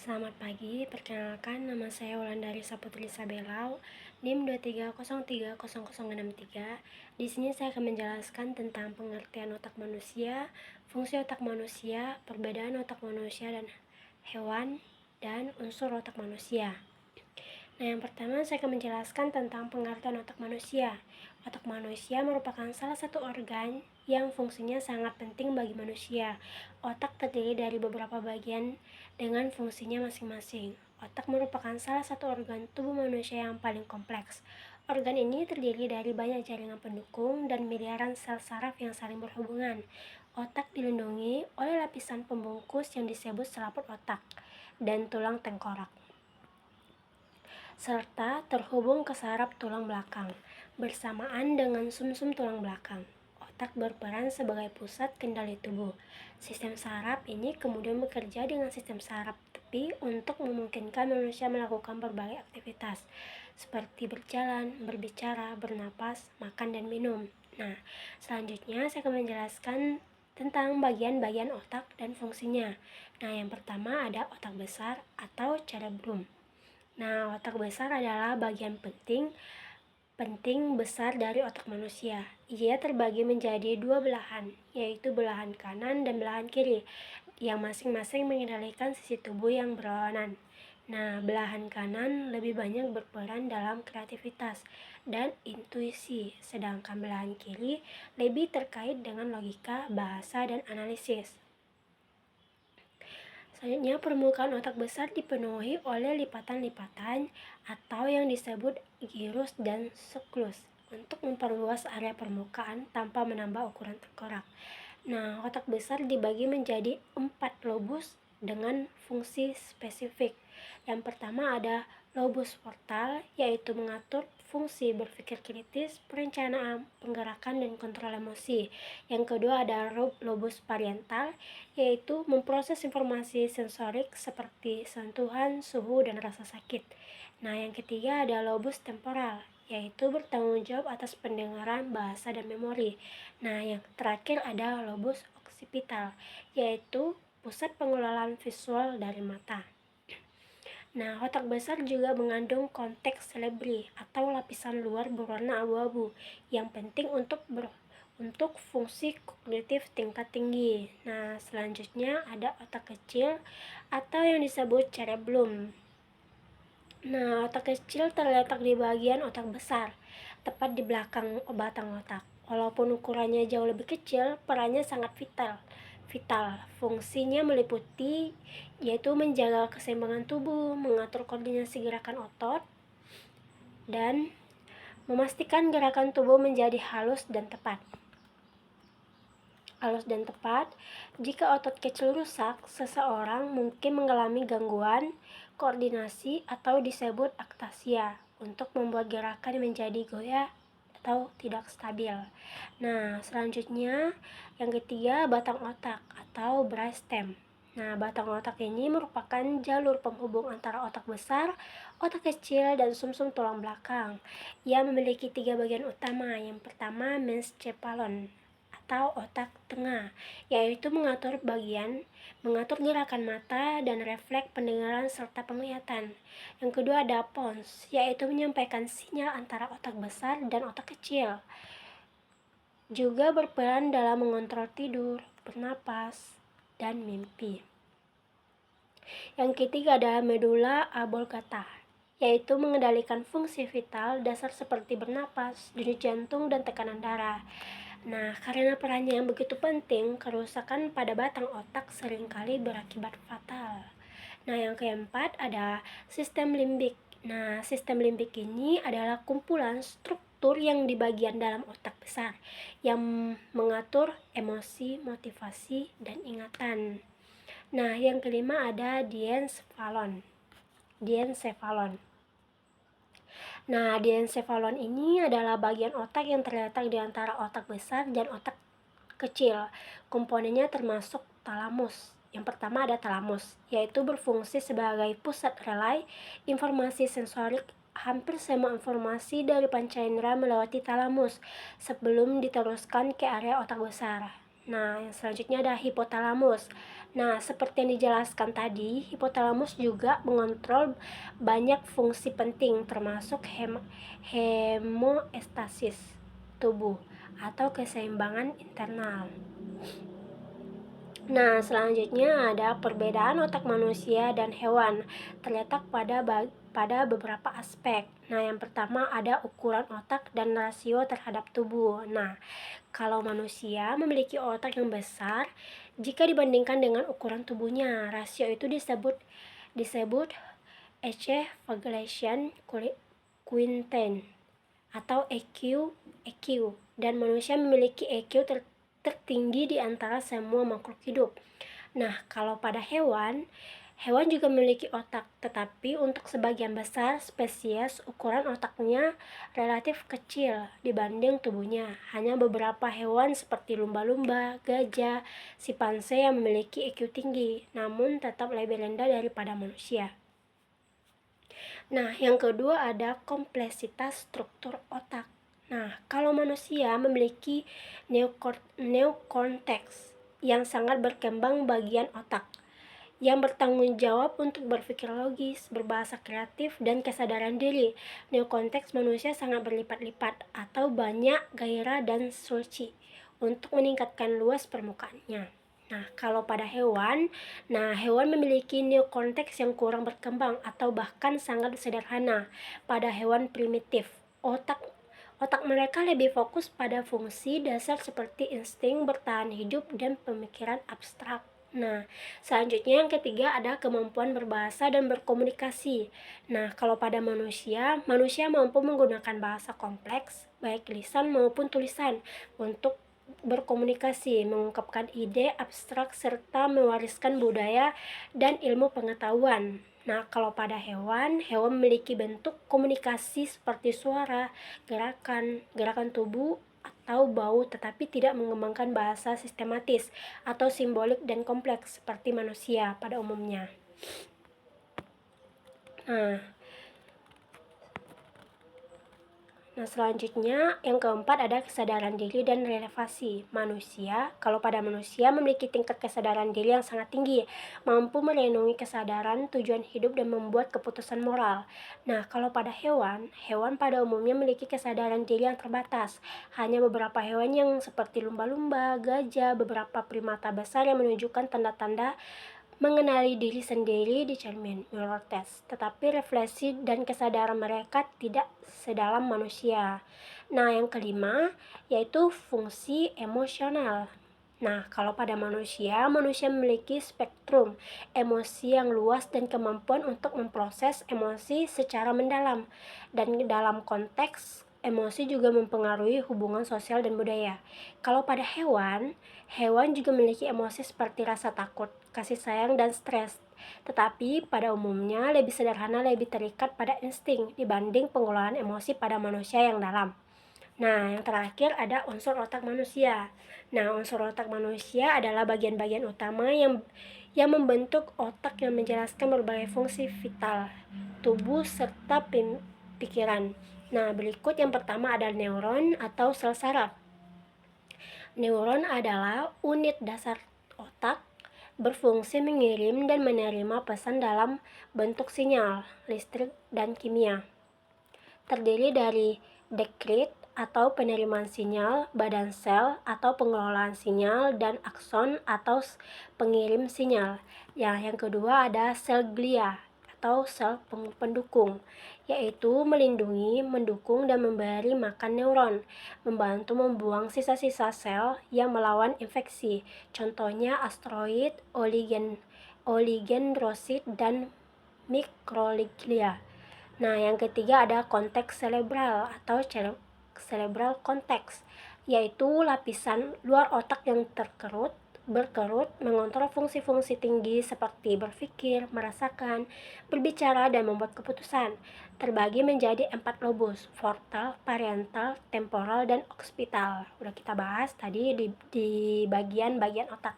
Selamat pagi, perkenalkan nama saya Wulandari Saputri Sabelau, NIM 230300663. Di sini saya akan menjelaskan tentang pengertian otak manusia, fungsi otak manusia, perbedaan otak manusia dan hewan, dan unsur otak manusia. Nah, yang pertama saya akan menjelaskan tentang pengertian otak manusia. Otak manusia merupakan salah satu organ yang fungsinya sangat penting bagi manusia. Otak terdiri dari beberapa bagian dengan fungsinya masing-masing. Otak merupakan salah satu organ tubuh manusia yang paling kompleks. Organ ini terdiri dari banyak jaringan pendukung dan miliaran sel saraf yang saling berhubungan. Otak dilindungi oleh lapisan pembungkus yang disebut selaput otak dan tulang tengkorak, serta terhubung ke saraf tulang belakang bersamaan dengan sumsum tulang belakang. Otak berperan sebagai pusat kendali tubuh. Sistem saraf ini kemudian bekerja dengan sistem saraf tepi untuk memungkinkan manusia melakukan berbagai aktivitas seperti berjalan, berbicara, bernapas, makan, dan minum. Nah, selanjutnya saya akan menjelaskan tentang bagian-bagian otak dan fungsinya. Nah, yang pertama ada otak besar atau cerebrum. Nah, otak besar adalah bagian penting besar dari otak manusia. Ia terbagi menjadi dua belahan, yaitu belahan kanan dan belahan kiri, yang masing-masing mengendalikan sisi tubuh yang berlawanan. Nah, belahan kanan lebih banyak berperan dalam kreativitas dan intuisi, sedangkan belahan kiri lebih terkait dengan logika, bahasa, dan analisis. Selanjutnya, permukaan otak besar dipenuhi oleh lipatan-lipatan atau yang disebut gyrus dan sucus untuk memperluas area permukaan tanpa menambah ukuran tengkorak. Nah, otak besar dibagi menjadi 4 lobus dengan fungsi spesifik. Yang pertama ada lobus frontal, yaitu mengatur fungsi berpikir kritis, perencanaan, penggerakan, dan kontrol emosi. Yang kedua ada lobus parietal, yaitu memproses informasi sensorik seperti sentuhan, suhu, dan rasa sakit. Nah, yang ketiga ada lobus temporal, yaitu bertanggung jawab atas pendengaran, bahasa, dan memori. Nah, yang terakhir ada lobus occipital, yaitu pusat pengelolaan visual dari mata. Nah, otak besar juga mengandung konteks cerebri atau lapisan luar berwarna abu-abu yang penting untuk fungsi kognitif tingkat tinggi. Nah, selanjutnya ada otak kecil atau yang disebut cerebellum. Nah, otak kecil terletak di bagian otak besar, tepat di belakang batang otak. Walaupun ukurannya jauh lebih kecil, perannya sangat vital. Fungsinya meliputi yaitu menjaga keseimbangan tubuh, mengatur koordinasi gerakan otot, dan memastikan gerakan tubuh menjadi halus dan tepat. Jika otot kecil rusak, seseorang mungkin mengalami gangguan koordinasi atau disebut aktasia untuk membuat gerakan menjadi goyah atau tidak stabil. Nah, selanjutnya yang ketiga batang otak atau brainstem. Nah, batang otak ini merupakan jalur penghubung antara otak besar, otak kecil, dan sumsum tulang belakang. Ia memiliki 3 bagian utama. Yang pertama mesencephalon atau otak tengah, yaitu mengatur gerakan mata dan refleks pendengaran serta penglihatan. Yang kedua ada pons, yaitu menyampaikan sinyal antara otak besar dan otak kecil. Juga berperan dalam mengontrol tidur, bernapas, dan mimpi. Yang ketiga adalah medula oblongata, yaitu mengendalikan fungsi vital dasar seperti bernapas, denyut jantung, dan tekanan darah. Nah, karena perannya yang begitu penting, kerusakan pada batang otak seringkali berakibat fatal. Nah, yang keempat ada sistem limbik. Nah, sistem limbik ini adalah kumpulan struktur yang di bagian dalam otak besar yang mengatur emosi, motivasi, dan ingatan. Nah, yang kelima ada diencephalon. Nah, diencephalon ini adalah bagian otak yang terletak di antara otak besar dan otak kecil. Komponennya termasuk talamus. Yang pertama ada talamus, yaitu berfungsi sebagai pusat relay informasi sensorik. Hampir semua informasi dari panca indera melewati talamus sebelum diteruskan ke area otak besar. Nah, yang selanjutnya ada hipotalamus. Nah, seperti yang dijelaskan tadi, hipotalamus juga mengontrol banyak fungsi penting termasuk hemostasis tubuh atau keseimbangan internal. Nah, selanjutnya ada perbedaan otak manusia dan hewan terletak pada beberapa aspek. Nah, yang pertama ada ukuran otak dan rasio terhadap tubuh. Nah, kalau manusia memiliki otak yang besar jika dibandingkan dengan ukuran tubuhnya, rasio itu disebut equivalent quotient atau EQ. Dan manusia memiliki EQ tertinggi di antara semua makhluk hidup. Nah, kalau pada hewan juga memiliki otak, tetapi untuk sebagian besar spesies ukuran otaknya relatif kecil dibanding tubuhnya. Hanya beberapa hewan seperti lumba-lumba, gajah, simpanse yang memiliki EQ tinggi, namun tetap lebih rendah daripada manusia. Nah, yang kedua ada kompleksitas struktur otak. Nah, kalau manusia memiliki neokorteks yang sangat berkembang bagian otak yang bertanggung jawab untuk berpikir logis, berbahasa kreatif, dan kesadaran diri. Neokorteks manusia sangat berlipat-lipat atau banyak gairah dan suci untuk meningkatkan luas permukaannya. Nah, kalau pada hewan memiliki neokorteks yang kurang berkembang atau bahkan sangat sederhana. Pada hewan primitif, otak mereka lebih fokus pada fungsi dasar seperti insting bertahan hidup dan pemikiran abstrak. Nah, selanjutnya yang ketiga ada kemampuan berbahasa dan berkomunikasi. Nah, kalau pada manusia mampu menggunakan bahasa kompleks, baik lisan maupun tulisan, untuk berkomunikasi, mengungkapkan ide abstrak, serta mewariskan budaya dan ilmu pengetahuan. Nah, kalau pada hewan memiliki bentuk komunikasi seperti suara, gerakan tubuh, atau bau, tetapi tidak mengembangkan bahasa sistematis atau simbolik dan kompleks seperti manusia pada umumnya. Nah, selanjutnya yang keempat ada kesadaran diri dan relevasi. Kalau pada manusia memiliki tingkat kesadaran diri yang sangat tinggi, mampu merenungi kesadaran, tujuan hidup, dan membuat keputusan moral. Nah, kalau pada hewan pada umumnya memiliki kesadaran diri yang terbatas. Hanya beberapa hewan yang seperti lumba-lumba, gajah, beberapa primata besar yang menunjukkan tanda-tanda mengenali diri sendiri di cermin mirror test, tetapi refleksi dan kesadaran mereka tidak sedalam manusia. Nah, yang kelima yaitu fungsi emosional. Nah, kalau pada manusia memiliki spektrum emosi yang luas dan kemampuan untuk memproses emosi secara mendalam. Dan dalam konteks emosi juga mempengaruhi hubungan sosial dan budaya. Kalau pada hewan juga memiliki emosi seperti rasa takut, kasih sayang, dan stres. Tetapi pada umumnya lebih sederhana, lebih terikat pada insting dibanding pengelolaan emosi pada manusia yang dalam. Nah, yang terakhir ada unsur otak manusia. Nah, unsur otak manusia adalah bagian-bagian utama yang membentuk otak yang menjelaskan berbagai fungsi vital tubuh serta pikiran. Nah, berikut yang pertama ada neuron atau sel saraf. Neuron adalah unit dasar otak, berfungsi mengirim dan menerima pesan dalam bentuk sinyal, listrik, dan kimia. Terdiri dari dendrit atau penerimaan sinyal, badan sel atau pengelolaan sinyal, dan akson atau pengirim sinyal. Yang kedua ada sel glia atau sel pendukung, yaitu melindungi, mendukung, dan memberi makan neuron, membantu membuang sisa-sisa sel yang melawan infeksi. Contohnya astroid, oligodendrosit, dan mikroglia. Nah, yang ketiga ada konteks cerebral atau cerebral konteks, yaitu lapisan luar otak yang berkerut mengontrol fungsi-fungsi tinggi seperti berpikir, merasakan, berbicara, dan membuat keputusan. Terbagi menjadi 4 lobus, frontal, parietal, temporal, dan occipital. Udah kita bahas tadi di bagian-bagian otak.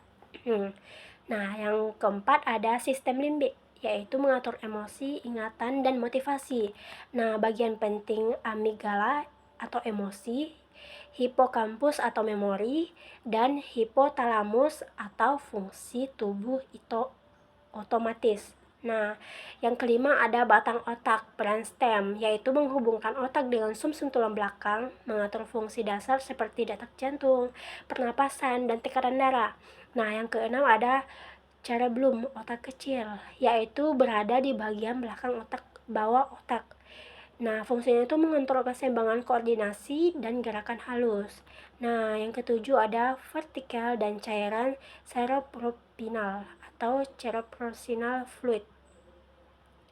Nah, yang keempat ada sistem limbik, yaitu mengatur emosi, ingatan, dan motivasi. Nah, bagian penting amigdala atau emosi hipokampus atau memori, dan hipotalamus atau fungsi tubuh itu otomatis. Nah, yang kelima ada batang otak, brainstem, yaitu menghubungkan otak dengan sumsum tulang belakang, mengatur fungsi dasar seperti detak jantung, pernapasan, dan tekanan darah. Nah, yang keenam ada cerebellum, otak kecil, yaitu berada di bagian belakang otak, bawah otak. Nah, fungsinya itu mengontrol keseimbangan koordinasi dan gerakan halus. Nah, yang ketujuh ada vertikal dan cairan cerebrospinal atau cerebrospinal fluid.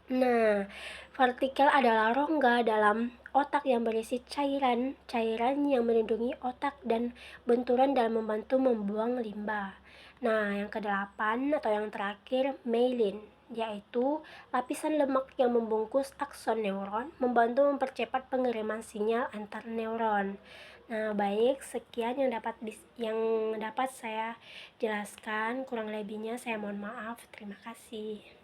Nah, vertikal adalah rongga dalam otak yang berisi cairan yang melindungi otak dan benturan dalam membantu membuang limbah. Nah, yang kedelapan atau yang terakhir, myelin, yaitu lapisan lemak yang membungkus akson neuron, membantu mempercepat pengiriman sinyal antar neuron. Nah, baik, sekian yang dapat saya jelaskan. Kurang lebihnya saya mohon maaf. Terima kasih.